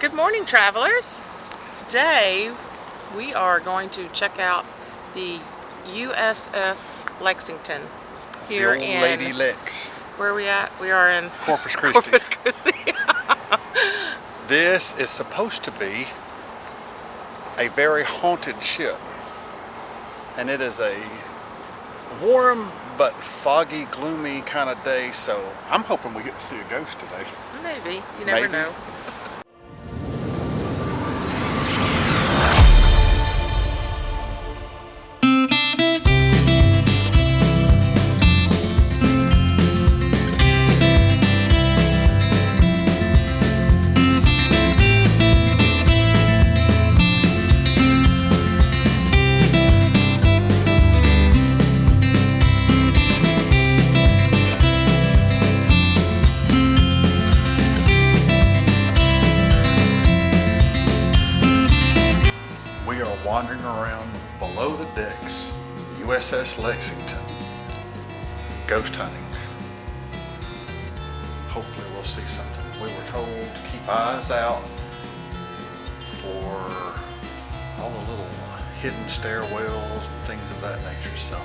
Good morning, travelers. Today we are going to check out the USS Lexington here in Lady Lex. Where are we at? We are in Corpus Christi. Corpus Christi. This is supposed to be a very haunted ship, and it is a warm but foggy, gloomy kind of day, so I'm hoping we get to see a ghost today. Maybe. You never know. Wandering around below the decks, USS Lexington, ghost hunting. Hopefully we'll see something. We were told to keep eyes out for all the little hidden stairwells and things of that nature, so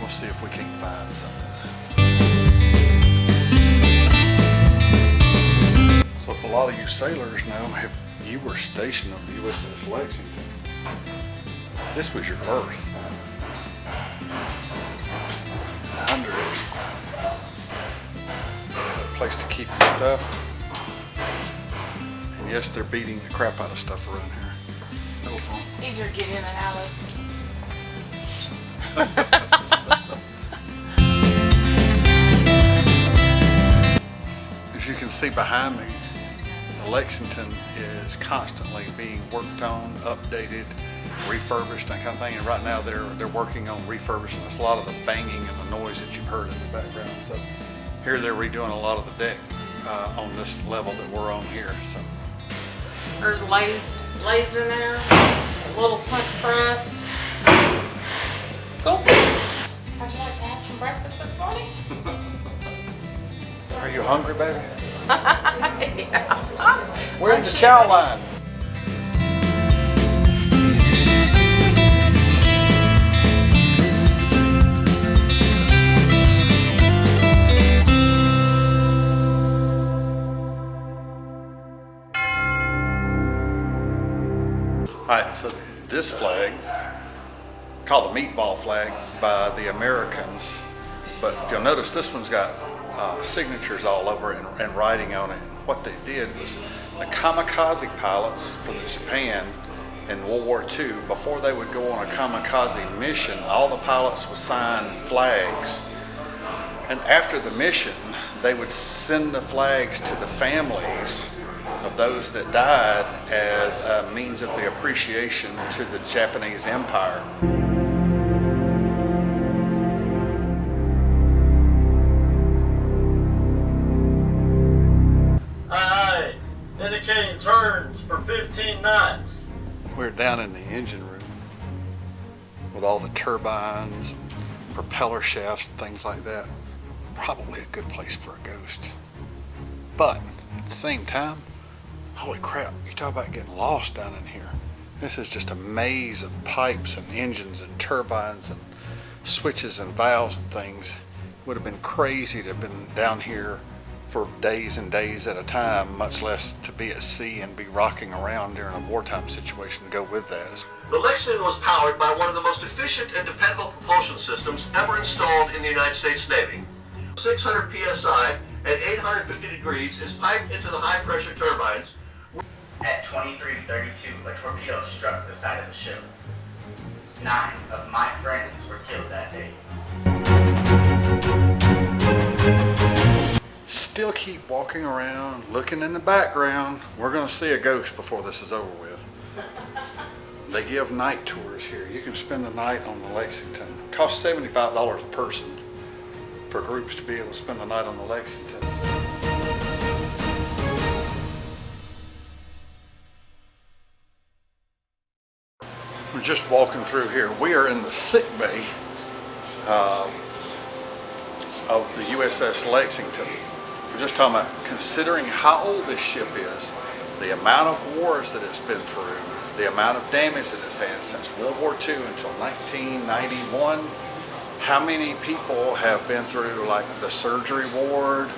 we'll see if we can find something. So if a lot of you sailors know, if you were stationed on the USS Lexington, this was your berth. Under it, you had a place to keep your stuff. And yes, they're beating the crap out of stuff around here. No fun. Easier to get in and out of. As you can see behind me, the Lexington is constantly being worked on, updated, refurbished, that kind of thing. And right now they're working on refurbishing. It's a lot of the banging and the noise that you've heard in the background. So here they're redoing a lot of the deck on this level that we're on here. So There's lays in there, a little punch press. Cool. How'd you like to have some breakfast this morning? Are you hungry, baby? Yeah. We're in the chow line. Alright, so this flag, called the meatball flag by the Americans, but if you'll notice this one's got signatures all over it and writing on it. What they did was the kamikaze pilots from Japan in World War II, before they would go on a kamikaze mission, all the pilots would sign flags, and after the mission they would send the flags to the families of those that died as a means of the appreciation to the Japanese Empire. Aye, indicating turns for 15 knots. We're down in the engine room with all the turbines, propeller shafts, and things like that. Probably a good place for a ghost. But at the same time, holy crap, you talk about getting lost down in here. This is just a maze of pipes and engines and turbines and switches and valves and things. It would have been crazy to have been down here for days and days at a time, much less to be at sea and be rocking around during a wartime situation to go with that. The Lexington was powered by one of the most efficient and dependable propulsion systems ever installed in the United States Navy. 600 psi at 850 degrees is piped into the high-pressure turbines. At 23:32, a torpedo struck the side of the ship. 9 of my friends were killed that day. Still keep walking around, looking in the background. We're going to see a ghost before this is over with. They give night tours here. You can spend the night on the Lexington. It costs $75 a person for groups to be able to spend the night on the Lexington. We're just walking through here. We are in the sick bay of the USS Lexington. We're just talking about considering how old this ship is the amount of wars that it's been through, the amount of damage that it's had since World War II until 1991, how many people have been through like the surgery ward,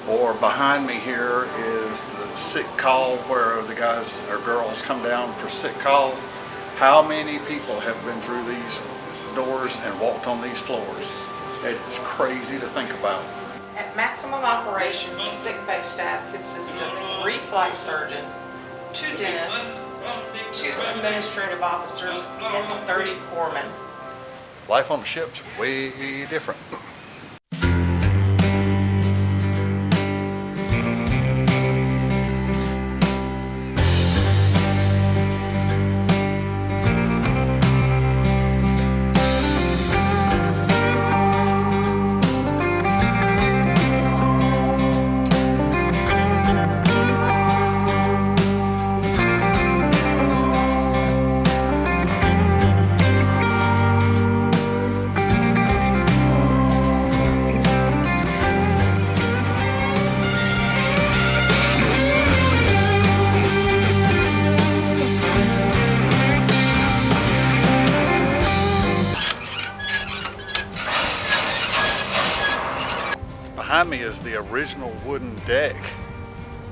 or behind me here is the sick call where the guys or girls come down for sick call. How many people have been through these doors and walked on these floors? It's crazy to think about. At maximum operation, the sick bay staff consisted of 3 flight surgeons, 2 dentists, 2 administrative officers, and 30 corpsmen. Life on the ship's way different. Behind me is the original wooden deck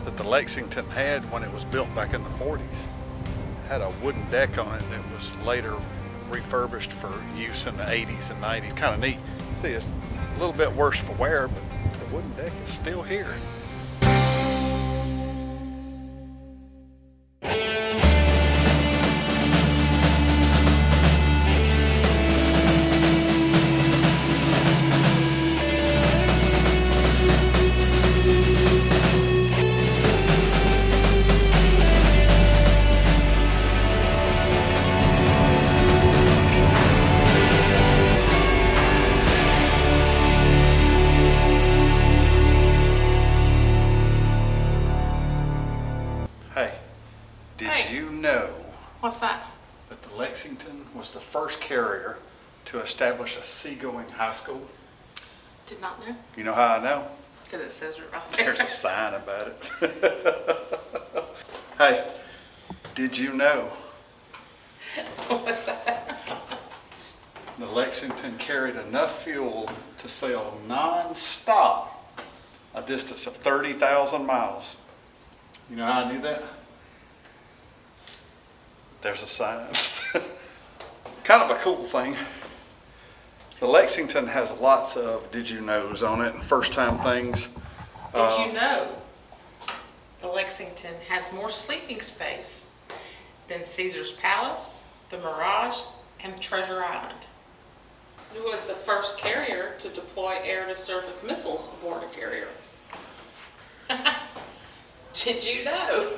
that the Lexington had when it was built back in the 40s. It had a wooden deck on it that was later refurbished for use in the 80s and 90s. Kind of neat. See, it's a little bit worse for wear, but the wooden deck is still here. Did you know What's that? that the Lexington was the first carrier to establish a seagoing high school? Did not know. You know how I know? Because it says it right there. There's a sign about it. Hey, did you know What's that? the Lexington carried enough fuel to sail non-stop a distance of 30,000 miles? You know how I knew that? There's a sign. Kind of a cool thing. The Lexington has lots of did you knows on it and first time things. Did you know the Lexington has more sleeping space than Caesar's Palace, the Mirage, and Treasure Island? It was the first carrier to deploy air-to-surface missiles aboard a carrier. Did you know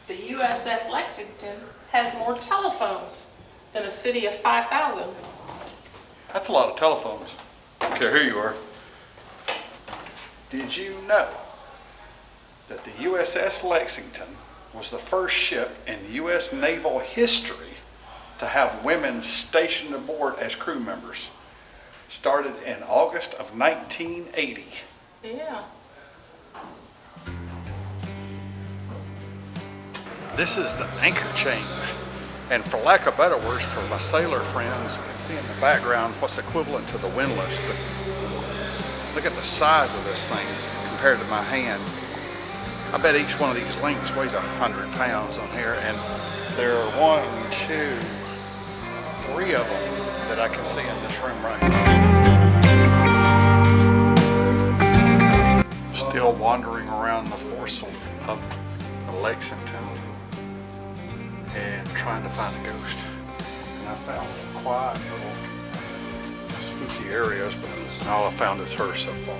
the USS Lexington has more telephones than a city of 5,000? That's a lot of telephones. I don't care who you are. Did you know that the USS Lexington was the first ship in U.S. naval history to have women stationed aboard as crew members? Started in August of 1980. Yeah. This is the anchor chain. And for lack of better words, for my sailor friends, you can see in the background what's equivalent to the windlass, but look at the size of this thing compared to my hand. I bet each one of these links weighs 100 pounds on here, and there are 1, 2, 3 of them that I can see in this room right now. Still wandering around the forecastle of the Lexington and trying to find a ghost. And I found some quiet little spooky areas, but all I found is her so far.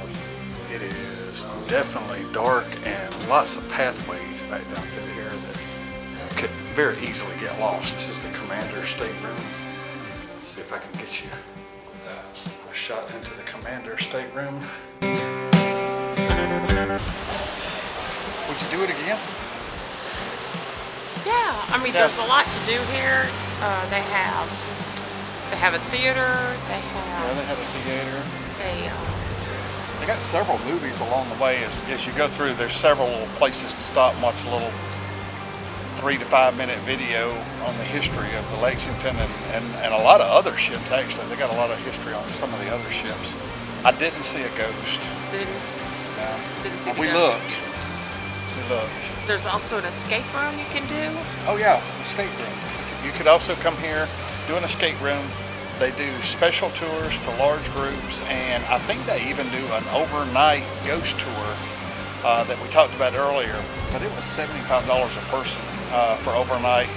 It is definitely dark and lots of pathways back down through here that could very easily get lost. This is the commander's stateroom. See if I can get you a shot into the commander's stateroom. Would you do it again? Yeah, I mean, there's a lot to do here. They have a theater. They Yeah, they have a theater. They got several movies along the way as you go through. There's several little places to stop and watch a little 3 to 5 minute video on the history of the Lexington and a lot of other ships. Actually, they got a lot of history on some of the other ships. I didn't see a ghost. Didn't see the We ghost. looked. We looked. There's also an escape room you can do. Oh yeah, escape room. You could also come here, do an escape room. They do special tours for large groups, and I think they even do an overnight ghost tour that we talked about earlier. But it was $75 a person for overnight,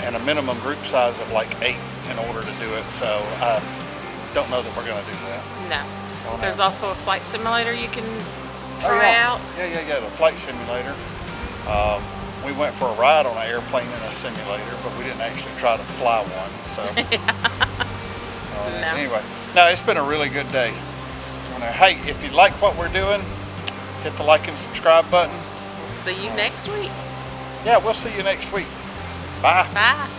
and a minimum group size of like 8 in order to do it. So I don't know that we're going to do that. No. Don't There's know. also a flight simulator you can Oh, try yeah. out. Yeah, the flight simulator. We went for a ride on an airplane in a simulator, but we didn't actually try to fly one. So No. anyway, no, it's been a really good day. Hey, if you like what we're doing, hit the like and subscribe button. We'll see you next week. Yeah, we'll see you next week. Bye. Bye.